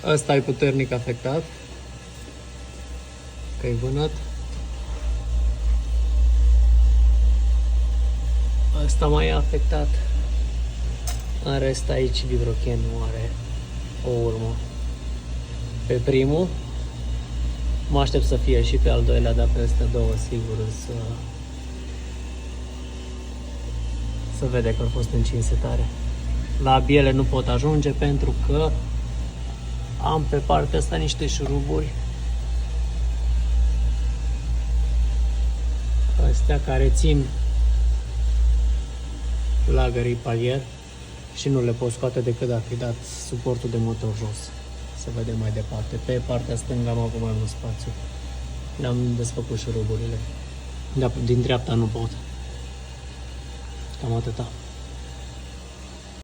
Ăsta e puternic afectat, că e vânăt. Ăsta mai e afectat. În rest aici Vibrochen nu are o urmă. Pe primul mă aștept să fie și pe al doilea, dar peste două sigur să vede că au fost încinse tare. La biele nu pot ajunge pentru că am pe partea asta niște șuruburi astea care țin lagării palier și nu le pot scoate decât dacă îi dat suportul de motor jos. Să vedem mai departe. Pe partea stângă am avut mai mult spațiu. Le-am desfăcut șuruburile. Dar din dreapta nu pot. Cam atâta.